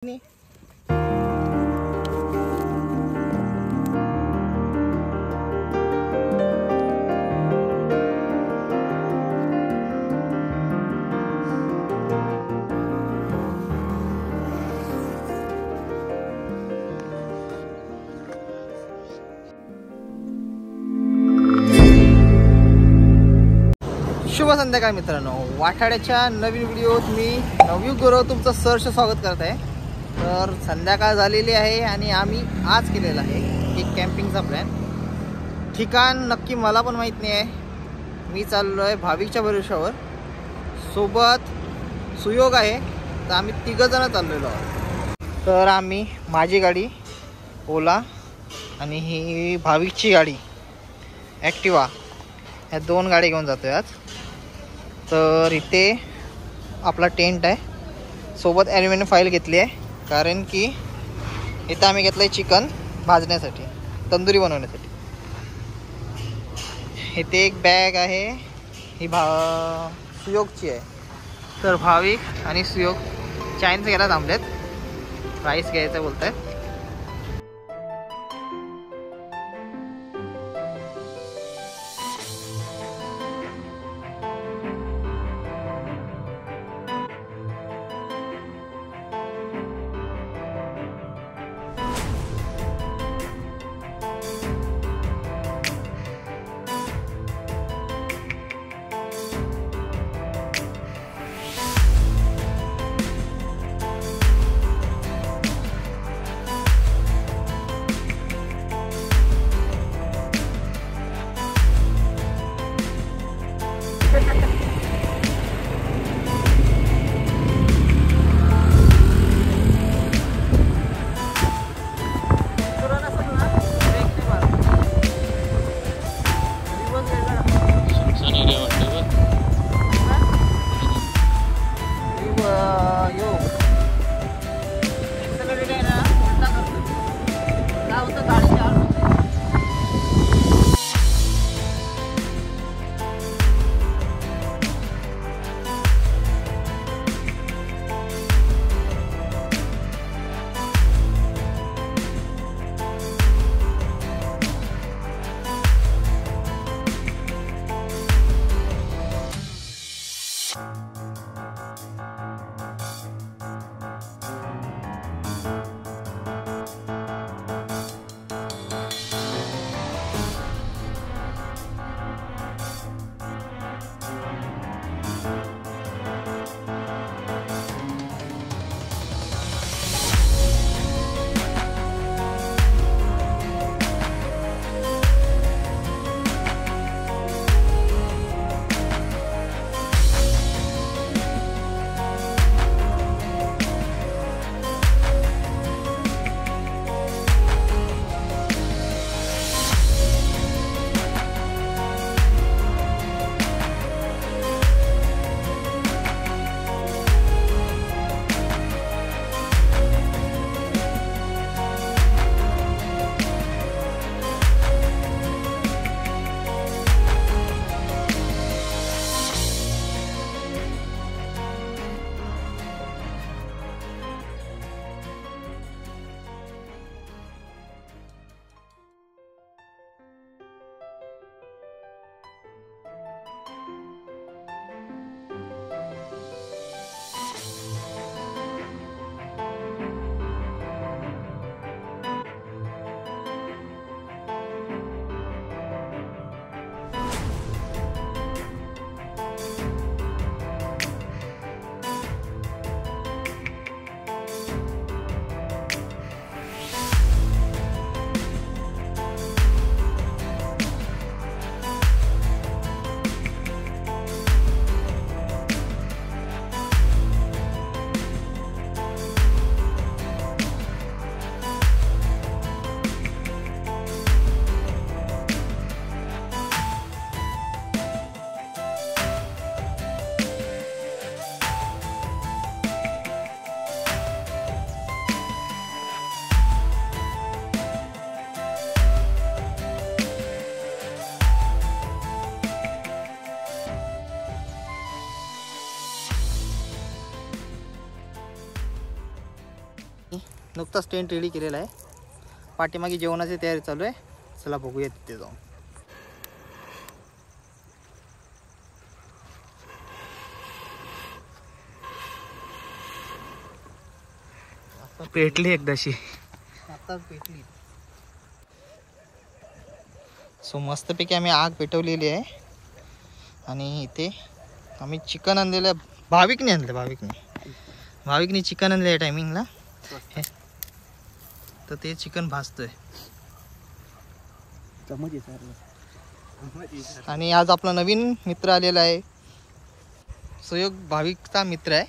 शुभ संध्याकाळ मित्रांनो, वाठाड्याच्या नवीन व्हिडिओत मी नवयुग गुरव तुमचं सहर्ष स्वागत करत आहे। तर संध्याकाळ झालेली आहे आणि आम्ही आज केलेला आहे एक कॅम्पिंगचा प्लॅन। ठिकाण नक्की मला पण माहीत नाही आहे। मी चाललो आहे भाविकच्या भरोशावर, सोबत सुयोग आहे, तर आम्ही तिघ जण चाललेलो आहोत। तर आम्ही माझी गाडी ओला आणि ही भाविकची गाडी ॲक्टिवा, ह्या दोन गाडी घेऊन जातोय आज। तर इथे आपला टेंट आहे, सोबत ॲल्युमिनियम फाईल घेतली आहे, कारण की इथं आम्ही घेतलं आहे चिकन भाजण्यासाठी, तंदुरी बनवण्यासाठी। इथे एक बॅग आहे, ही सुयोगची आहे। तर भाविक आणि सुयोग चायनीज घ्यायला थांबलेत, राईस घ्यायचं बोलत आहेत। नुकताच टेंट रेडी केलेला आहे. पाठीमागे जेवणाची तयारी चालू आहे. चला बघूया तिथे जाऊन. पेटली एकदाशी. आताच पेटली. सो मस्तपैकी आम्ही आग पेटवलेली आहे आणि इथे आम्ही चिकन आणलेलं आहे. भाविकने चिकन आणलं आहे टायमिंगला. तर ते चिकन भाजतोय. आणि आज आपला नवीन मित्र आलेला आहे. सुयोग भाविकचा मित्र आहे,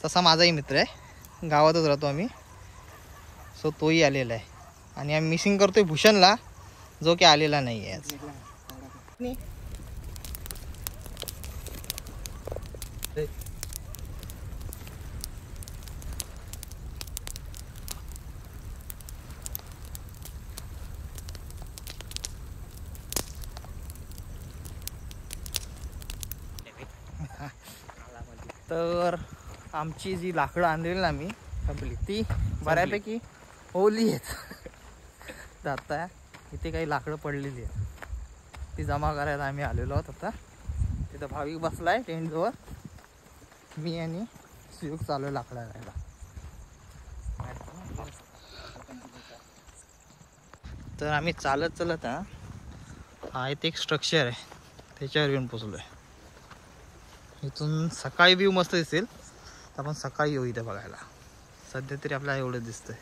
तसा माझाही मित्र आहे. गावातच राहतो आम्ही. सो तोही आलेला आहे आणि आम्ही मिसिंग करतोय भूषणला, जो की आलेला नाही आहे आज. तर आमची जी लाकडं आणलेली ना आम्ही संपली, ती बऱ्यापैकी ओली आहेत. तर आता इथे काही लाकडं पडलेली आहेत, ती जमा करायला आम्ही आलेलो आहोत. आता तिथं भाविक बसलाय टेंटजवळ, मी आणि सुयोग चालू आहे लाकडं आणायला. तर आम्ही चालत हा इथे एक स्ट्रक्चर आहे, त्याच्यावर येऊन पोचलो आहे. इथून सकाळी व्ह्यू मस्त दिसेल, तर आपण सकाळी येऊ इथे बघायला. सध्या तरी आपल्याला एवढं दिसतंय.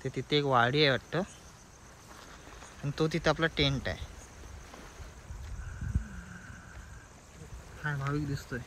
ते तिथे एक वाडी आहे वाटतं, आणि तो तिथे आपला टेंट आहे. काय भाविक दिसतोय.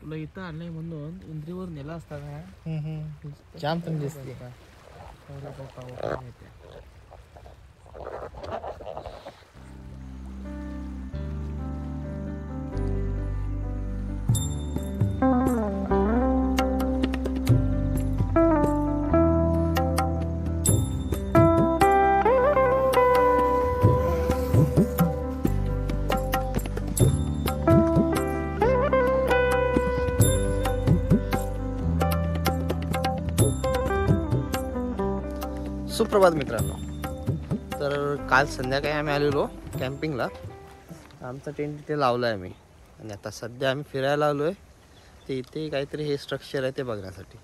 तुला इथं आणलंय म्हणून उंदरीवर नेला असता का? जाम पण दिसते. सुप्रभात मित्रांनो. तर काल संध्याकाळी आम्ही आलेलो कॅम्पिंगला. आमचा टेंट इथे लावला आहे आम्ही, आणि आता सध्या आम्ही फिरायला आलो आहे. ते इथे काहीतरी हे स्ट्रक्चर आहे ते बघण्यासाठी.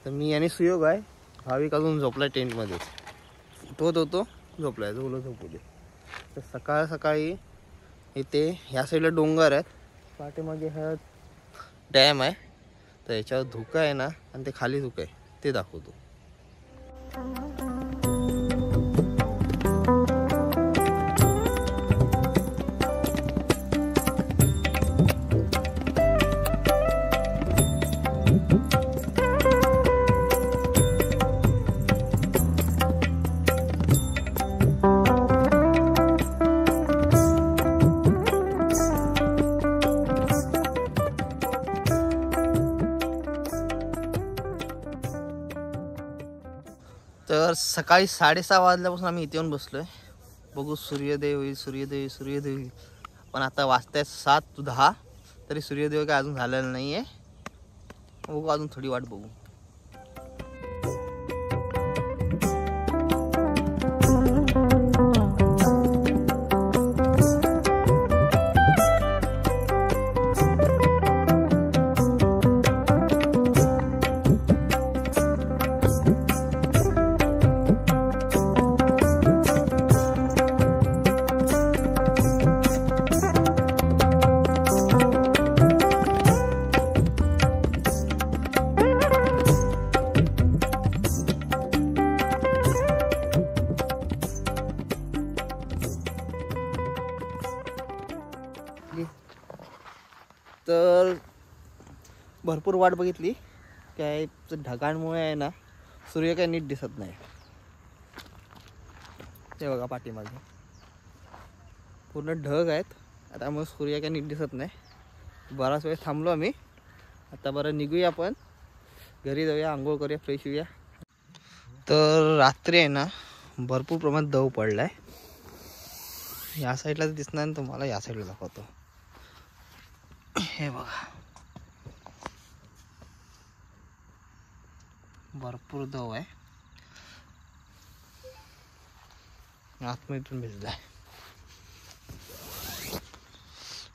तर मी आणि सुयोग आहे, भाविक अजून झोपला आहे टेंटमध्येच. उठवत होतो, झोपला आहे, झोपू दे. तर सकाळ सकाळी इथे ह्या साईडला डोंगर आहेत, पाठीमागे हा डॅम आहे. तर याच्यावर धुकं आहे ना, आणि ते खाली धुकं आहे ते दाखवतो. तर सकाळी 6:30 वाजल्यापासून आम्ही इथे येऊन बसलो आहे. बघू सूर्योदय होईल, सूर्योदय होईल. पण आता वाजताय 7:10, तरी सूर्योदय काय अजून झालेला नाही आहे. बघू, अजून थोडी वाट बघू. तर भरपूर वाट बघितली, काय ढगांमुळे आहे ना सूर्य काय नीट दिसत नाही. ते बघा पाठीमागे पूर्ण ढग आहेत, त्यामुळे सूर्य काय नीट दिसत नाही. बराच वेळ थांबलो आम्ही. आता बरं निघूया, आपण घरी जाऊया, आंघोळ करूया, फ्रेश होऊया. तर रात्री आहे ना भरपूर प्रमाणात दव पडला आहे. या साईडला दिसणार नाही तुम्हाला, या साईडला दाखवतो. हे बघा भरपूर दव आहे. आतमधून भिजलाय.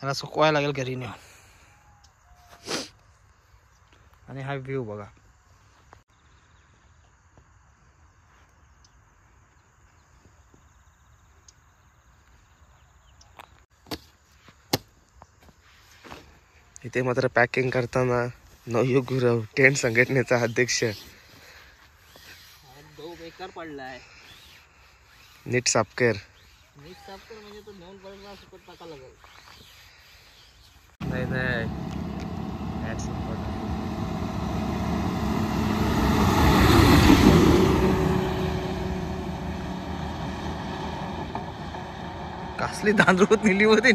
याला सुकवायला लागेल घरी नेऊन. आणि हा व्ह्यू बघा. इथे मात्र पॅकिंग करताना नवयुग गुरव टेंट संघटनेचा अध्यक्ष दव बेकार पडलाय. नीट साफ कर. नीट साफ कर म्हणजे तो नेऊन परत सुकत टाका लागेल. नाही नाही कसली दांदरूत नेली होती.